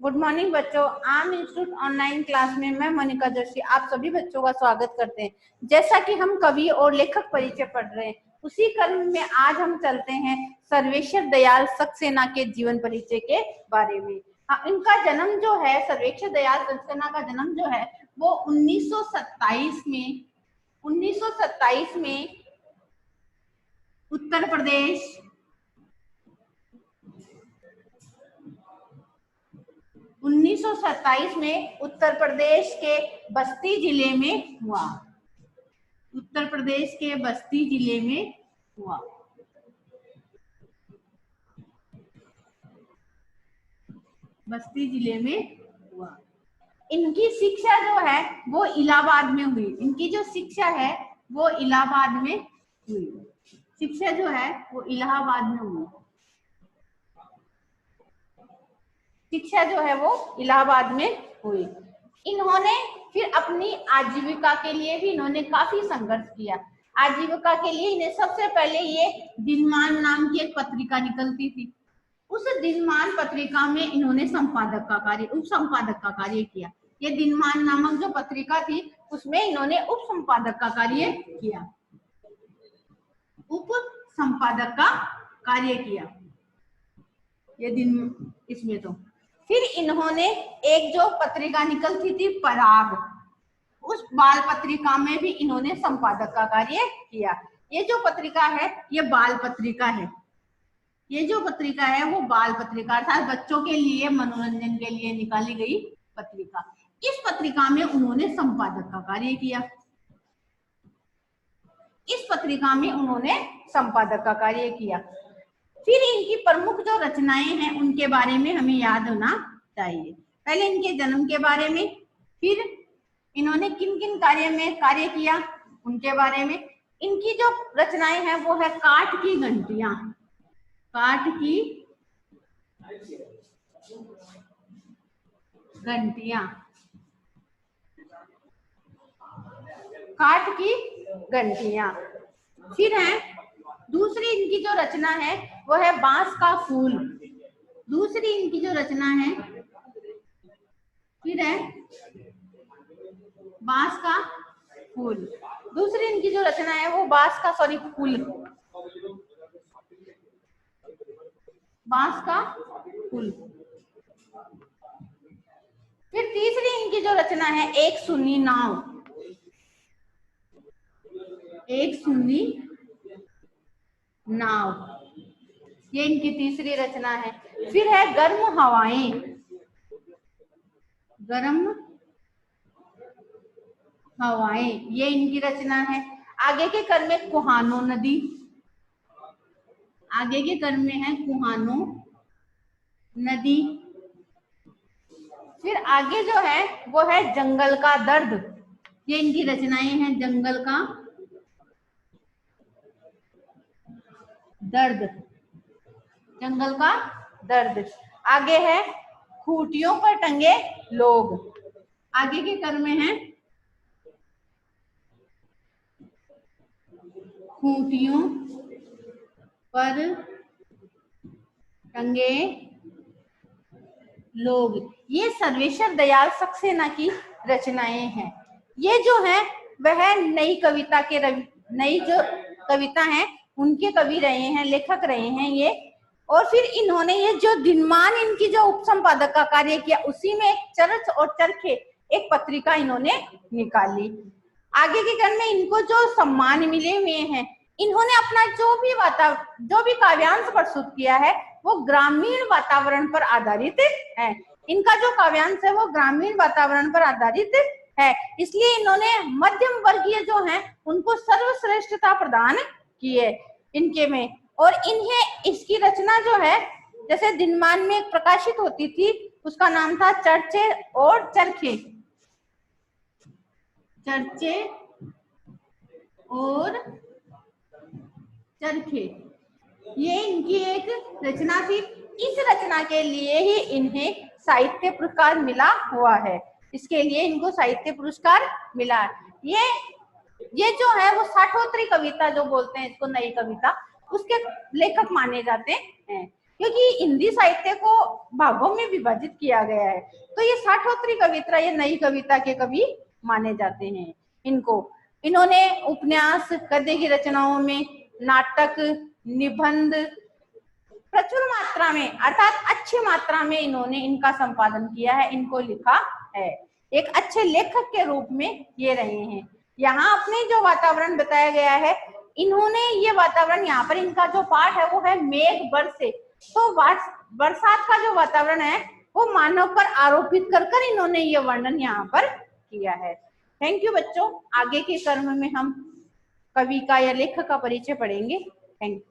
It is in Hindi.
गुड मॉर्निंग बच्चों। आम इंस्टीट्यूट ऑनलाइन क्लास में मैं मोनिका जोशी आप सभी बच्चों का स्वागत करते हैं। जैसा कि हम कवि और लेखक परिचय पढ़ रहे हैं, उसी क्रम में आज हम चलते हैं सर्वेश्वर दयाल सक्सेना के जीवन परिचय के बारे में। इनका जन्म जो है, सर्वेश्वर दयाल सक्सेना का जन्म जो है वो 1927 में उत्तर प्रदेश 1927 में उत्तर प्रदेश के बस्ती जिले में हुआ। उत्तर प्रदेश के बस्ती जिले में हुआ। बस्ती जिले में हुआ। इनकी शिक्षा जो है वो इलाहाबाद में हुई। इनकी जो शिक्षा है वो इलाहाबाद में हुई। शिक्षा जो है वो इलाहाबाद में हुई। शिक्षा जो है वो इलाहाबाद में हुई। इन्होंने फिर अपनी आजीविका के लिए भी इन्होंने काफी संघर्ष किया। आजीविका के लिए इन्हें सबसे पहले ये दिनमान नाम की एक पत्रिका निकलती थी। उस दिनमान पत्रिका में इन्होंने संपादक का कार्य, उप संपादक का कार्य किया। ये दिनमान नामक जो पत्रिका थी उसमें इन्होंने उप संपादक का कार्य किया। उप संपादक का कार्य किया ये दिन इसमें। तो फिर इन्होंने एक जो पत्रिका निकलती थी पराग, उस बाल पत्रिका में भी इन्होंने संपादक का कार्य किया। ये जो पत्रिका है ये बाल पत्रिका है। ये जो पत्रिका है वो बाल पत्रिका अर्थात बच्चों के लिए मनोरंजन के लिए निकाली गई पत्रिका। इस पत्रिका में उन्होंने संपादक का कार्य किया। इस पत्रिका में उन्होंने संपादक का कार्य किया। फिर इनकी प्रमुख जो रचनाएं हैं उनके बारे में हमें याद होना चाहिए। पहले इनके जन्म के बारे में, फिर इन्होंने किन किन कार्य में कार्य किया उनके बारे में। इनकी जो रचनाएं हैं वो है काठ की घंटियां। काठ की घंटियां। काठ की घंटियां। फिर है दूसरी इनकी जो रचना है वो है बांस का फूल। दूसरी इनकी जो रचना है फिर है बांस का फूल। दूसरी इनकी जो रचना है वो फूल, बांस का फूल। फिर तीसरी इनकी जो रचना है एक सुन्नी नाव। एक सुन्नी नाव, ये इनकी तीसरी रचना है। फिर है गर्म हवाएं। गर्म हवाएं, ये इनकी रचना है। आगे के क्रम में कुहानो नदी। आगे के क्रम में है कुहानो नदी। फिर आगे जो है वो है जंगल का दर्द। ये इनकी रचनाएं हैं, जंगल का दर्द। जंगल का दर्द। आगे है खूंटियों पर टंगे लोग। आगे के क्रम में है खूंटियों पर टंगे लोग। ये सर्वेश्वर दयाल सक्सेना की रचनाएं हैं। ये जो है वह नई कविता के नई जो कविता है उनके कवि रहे हैं, लेखक रहे हैं ये। और फिर इन्होंने ये जो दिनमान इनकी जो उप संपादक का कार्य किया उसी में एक चरच और चरखे एक पत्रिका इन्होंने निकाली। आगे के क्रम में इनको जो सम्मान मिले हुए हैं, इन्होंने अपना जो भी काव्यांश प्रस्तुत किया है वो ग्रामीण वातावरण पर आधारित है। इनका जो काव्यांश है वो ग्रामीण वातावरण पर आधारित है, इसलिए इन्होंने मध्यम वर्गीय जो हैं उनको सर्वश्रेष्ठता प्रदान की है इनके में। और इन्हें इसकी रचना जो है जैसे दिनमान में प्रकाशित होती थी उसका नाम था चर्चे और चरखे। चर्चे और चरखे, ये इनकी एक रचना थी। इस रचना के लिए ही इन्हें साहित्य पुरस्कार मिला हुआ है। इसके लिए इनको साहित्य पुरस्कार मिला है। ये जो है वो साठोत्तरी कविता जो बोलते हैं इसको, नई कविता, उसके लेखक माने जाते हैं। क्योंकि हिंदी साहित्य को भागों में विभाजित किया गया है। तो ये साठोत्तरी कविता, ये नई कविता के कवि माने जाते हैं इनको। इन्होंने उपन्यास, गद्य की रचनाओं में, नाटक, निबंध प्रचुर मात्रा में अर्थात अच्छी मात्रा में इन्होंने इनका संपादन किया है, इनको लिखा है। एक अच्छे लेखक के रूप में ये रहे हैं। यहाँ अपने जो वातावरण बताया गया है, इन्होंने ये वातावरण, यहाँ पर इनका जो पाठ है वो है मेघ बरसे। तो बरसात का जो वातावरण है वो मानव पर आरोपित कर कर इन्होंने ये वर्णन यहाँ पर किया है। थैंक यू बच्चों। आगे के क्रम में हम कवि का या लेखक का परिचय पढ़ेंगे। Thank you.